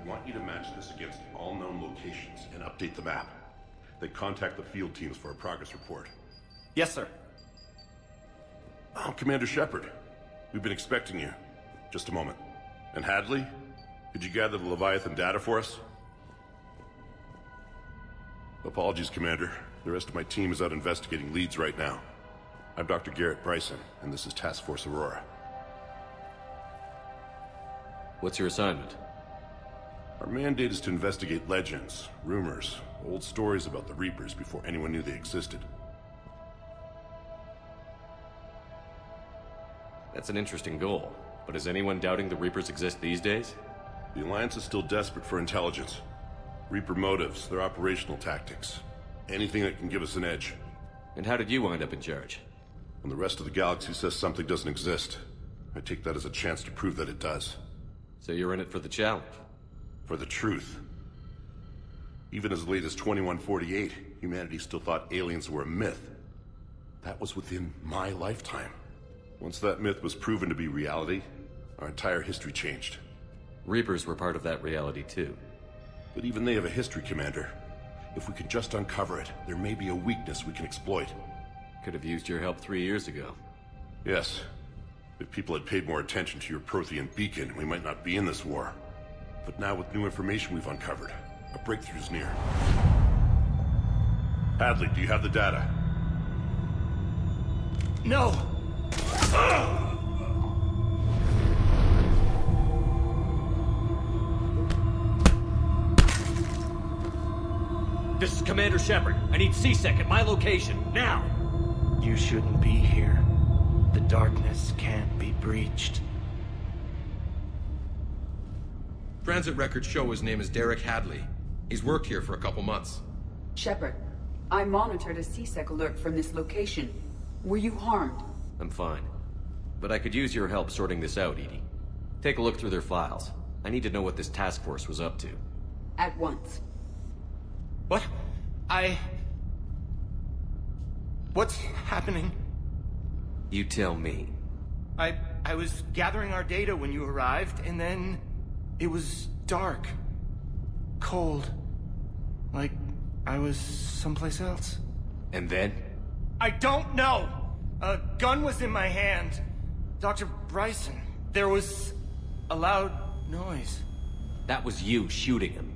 want you to match this against all known locations and update the map. Then contact the field teams for a progress report. Yes, sir. Oh, Commander Shepard. We've been expecting you. Just a moment. And Hadley? Did you gather the Leviathan data for us? Apologies, Commander. The rest of my team is out investigating leads right now. I'm Dr. Bryson, and this is Task Force Aurora. What's your assignment? Our mandate is to investigate legends, rumors, old stories about the Reapers before anyone knew they existed. That's an interesting goal, but is anyone doubting the Reapers exist these days? The Alliance is still desperate for intelligence. Reaper motives, their operational tactics. Anything that can give us an edge. And how did you wind up in charge? When the rest of the galaxy says something doesn't exist, I take that as a chance to prove that it does. So you're in it for the challenge? For the truth. Even as late as 2148, humanity still thought aliens were a myth. That was within my lifetime. Once that myth was proven to be reality, our entire history changed. Reapers were part of that reality too. But even they have a history, Commander. If we can just uncover it, there may be a weakness we can exploit. Could have used your help 3 years ago. Yes. If people had paid more attention to your Prothean beacon, we might not be in this war. But now with new information we've uncovered, a breakthrough's near. Hadley, do you have the data? No! This is Commander Shepard. I need C-Sec at my location, now! You shouldn't be here. The darkness can't be breached. Transit records show his name is Derek Hadley. He's worked here for a couple months. Shepard, I monitored a C-Sec alert from this location. Were you harmed? I'm fine. But I could use your help sorting this out, Edie. Take a look through their files. I need to know what this task force was up to. At once. What? What's happening? You tell me. I was gathering our data when you arrived, and then it was dark. Cold. Like I was someplace else. And then? I don't know! A gun was in my hand. Dr. Bryson, there was a loud noise. That was you shooting him.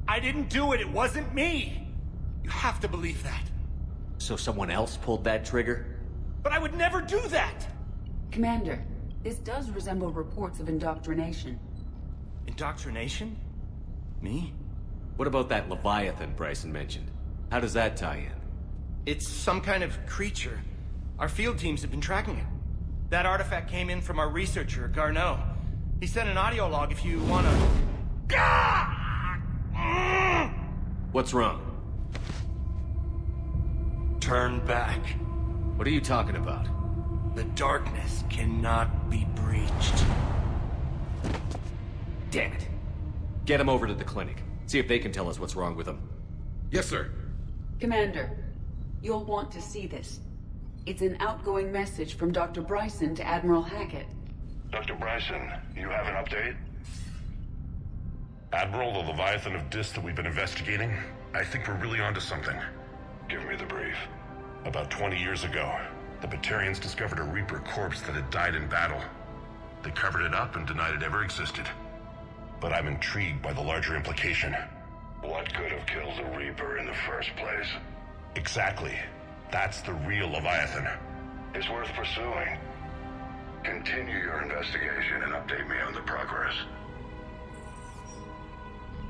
I didn't do it, it wasn't me! You have to believe that. So someone else pulled that trigger? But I would never do that! Commander, this does resemble reports of indoctrination. Indoctrination? Me? What about that Leviathan Bryson mentioned? How does that tie in? It's some kind of creature. Our field teams have been tracking it. That artifact came in from our researcher, Garneau. He sent an audio log if you wanna... What's wrong? Turn back. What are you talking about? The darkness cannot be breached. Damn it. Get him over to the clinic. See if they can tell us what's wrong with him. Yes, sir. Commander, you'll want to see this. It's an outgoing message from Dr. Bryson to Admiral Hackett. Dr. Bryson, you have an update? Admiral, the Leviathan of Dis that we've been investigating, I think we're really onto something. Give me the brief. About 20 years ago, the Batarians discovered a Reaper corpse that had died in battle. They covered it up and denied it ever existed. But I'm intrigued by the larger implication. What could have killed the Reaper in the first place? Exactly. That's the real Leviathan. It's worth pursuing. Continue your investigation and update me on the progress.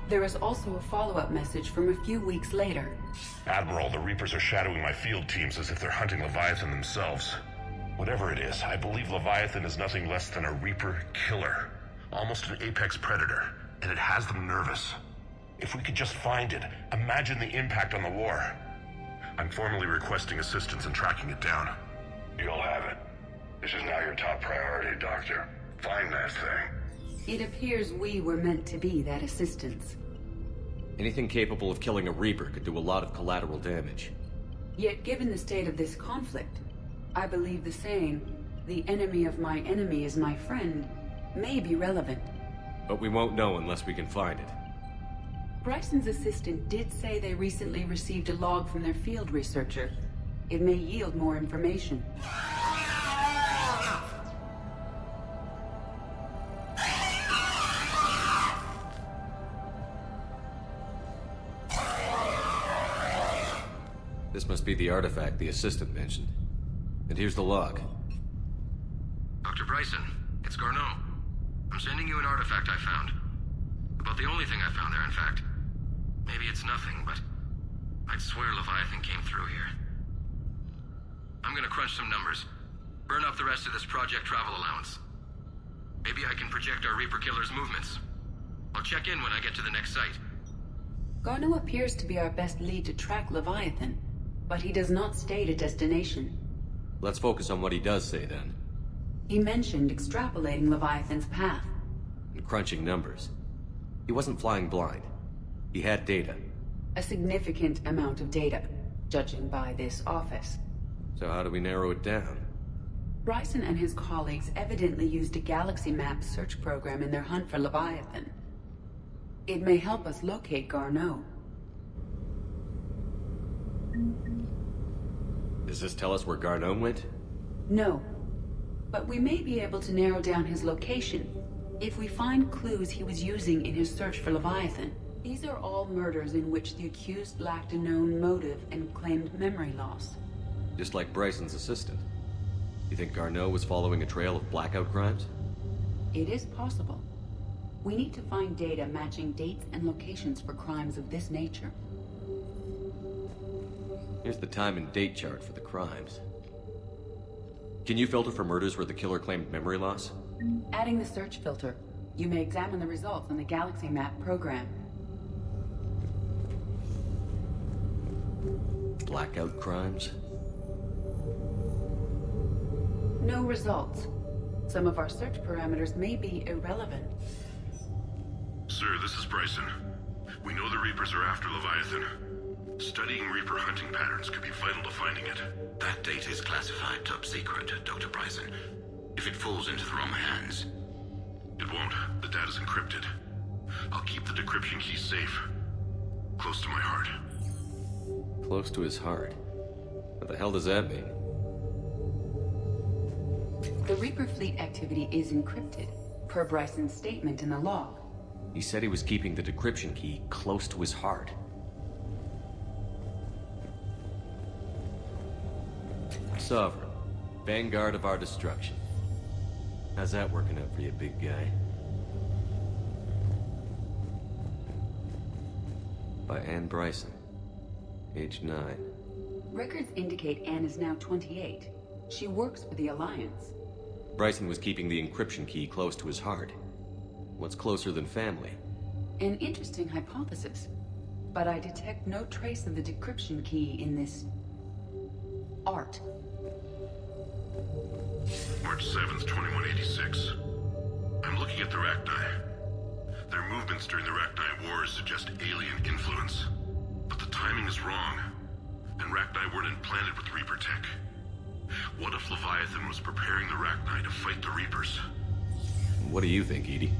There is also a follow-up message from a few weeks later. Admiral, the Reapers are shadowing my field teams as if they're hunting Leviathan themselves. Whatever it is, I believe Leviathan is nothing less than a Reaper killer. Almost an apex predator, and it has them nervous. If we could just find it, imagine the impact on the war. I'm formally requesting assistance in tracking it down. You'll have it. This is now your top priority, Doctor. Find that thing. It appears we were meant to be that assistance. Anything capable of killing a Reaper could do a lot of collateral damage. Yet given the state of this conflict, I believe the same the enemy of my enemy is my friend may be relevant. But we won't know unless we can find it. Bryson's assistant did say they recently received a log from their field researcher. It may yield more information. This must be the artifact the assistant mentioned. And here's the log. Dr. Bryson, it's Garneau. I'm sending you an artifact I found. About the only thing I found there, in fact. Maybe it's nothing, but I'd swear Leviathan came through here. I'm gonna crunch some numbers. Burn up the rest of this project travel allowance. Maybe I can project our Reaper Killer's movements. I'll check in when I get to the next site. Garneau appears to be our best lead to track Leviathan, but he does not state a destination. Let's focus on what he does say then. He mentioned extrapolating Leviathan's path. And crunching numbers. He wasn't flying blind. He had data. A significant amount of data, judging by this office. So how do we narrow it down? Bryson and his colleagues evidently used a galaxy map search program in their hunt for Leviathan. It may help us locate Garneau. Does this tell us where Garneau went? No. But we may be able to narrow down his location if we find clues he was using in his search for Leviathan. These are all murders in which the accused lacked a known motive and claimed memory loss. Just like Bryson's assistant. You think Garneau was following a trail of blackout crimes? It is possible. We need to find data matching dates and locations for crimes of this nature. Here's the time and date chart for the crimes. Can you filter for murders where the killer claimed memory loss? Adding the search filter, you may examine the results in the Galaxy Map program. Blackout crimes? No results. Some of our search parameters may be irrelevant. Sir, this is Bryson. We know the Reapers are after Leviathan. Studying Reaper hunting patterns could be vital to finding it. That data is classified top secret, Dr. Bryson. If it falls into the wrong hands... It won't. The data's encrypted. I'll keep the decryption key safe. Close to my heart. Close to his heart. What the hell does that mean? The Reaper fleet activity is encrypted, per Bryson's statement in the log. He said he was keeping the decryption key close to his heart. Sovereign, vanguard of our destruction. How's that working out for you, big guy? By Anne Bryson, age 9. Records indicate Anne is now 28. She works for the Alliance. Bryson was keeping the encryption key close to his heart. What's closer than family? An interesting hypothesis, but I detect no trace of the decryption key in this... art. March 7th, 2186. I'm looking at the Rachni. Their movements during the Rachni Wars suggest alien influence. But the timing is wrong, and Rachni weren't implanted with Reaper tech. What if Leviathan was preparing the Rachni to fight the Reapers? What do you think, Edie?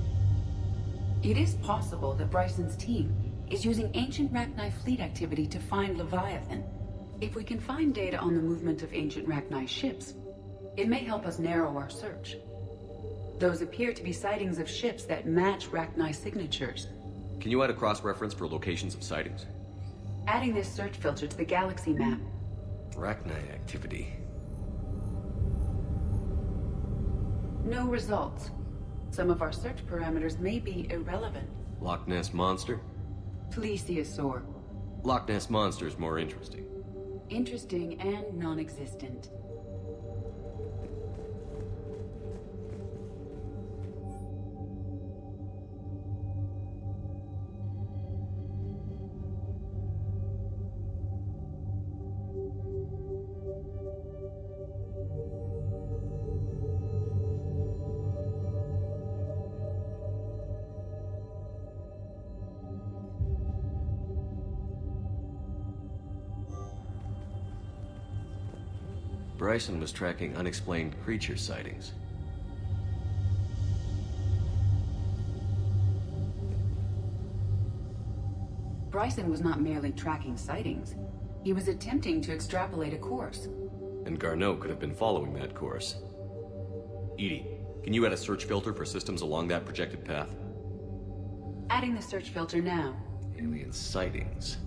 It is possible that Bryson's team is using ancient Rachni fleet activity to find Leviathan. If we can find data on the movement of ancient Rachni ships, it may help us narrow our search. Those appear to be sightings of ships that match Rachni signatures. Can you add a cross-reference for locations of sightings? Adding this search filter to the Galaxy Map. Rachni activity. No results. Some of our search parameters may be irrelevant. Loch Ness Monster? Plesiosaur. Loch Ness Monster is more interesting. Interesting and non-existent. Bryson was tracking unexplained creature sightings. Bryson was not merely tracking sightings. He was attempting to extrapolate a course. And Garneau could have been following that course. EDI, can you add a search filter for systems along that projected path? Adding the search filter now. Alien sightings.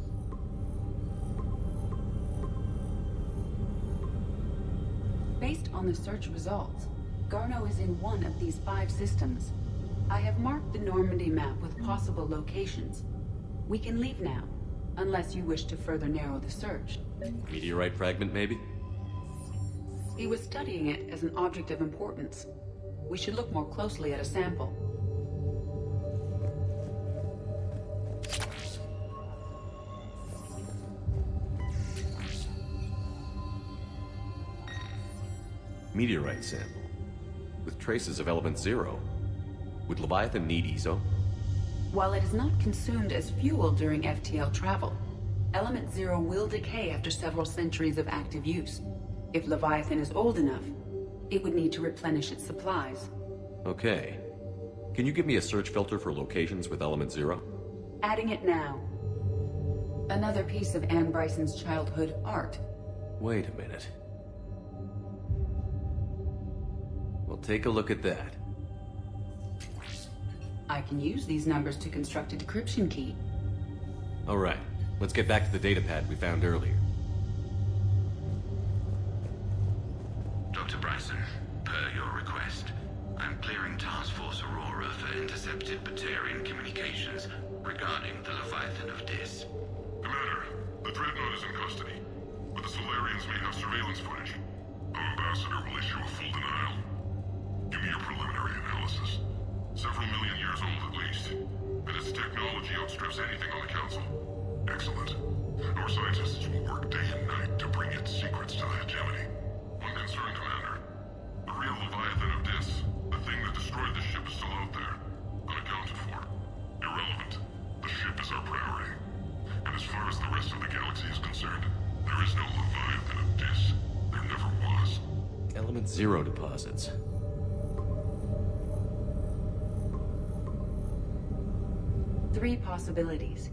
Based on the search results, Garneau is in one of these 5 systems. I have marked the Normandy map with possible locations. We can leave now, unless you wish to further narrow the search. Meteorite fragment, maybe? He was studying it as an object of importance. We should look more closely at a sample. Meteorite sample. With traces of element 0. Would Leviathan need ESO? While it is not consumed as fuel during FTL travel, element 0 will decay after several centuries of active use. If Leviathan is old enough, it would need to replenish its supplies. Okay. Can you give me a search filter for locations with element 0? Adding it now. Another piece of Anne Bryson's childhood art. Wait a minute. Well, take a look at that. I can use these numbers to construct a decryption key. All right, let's get back to the datapad we found earlier. Dr. Bryson, per your request, I'm clearing Task Force Aurora for intercepted Batarian communications regarding the Leviathan of Dis. Commander, the Dreadnought is in custody, but the Solarians may have surveillance footage. Our ambassador will issue a full denial. Give me your preliminary analysis. Several million years old at least, and its technology outstrips anything on the Council. Excellent. Our scientists will work day and night to bring its secrets to the hegemony. One concern, Commander. The real Leviathan of Dis, the thing that destroyed the ship, is still out there. Unaccounted for. Irrelevant. The ship is our priority. And as far as the rest of the galaxy is concerned, there is no Leviathan of Dis. There never was. Element 0 deposits. Three possibilities.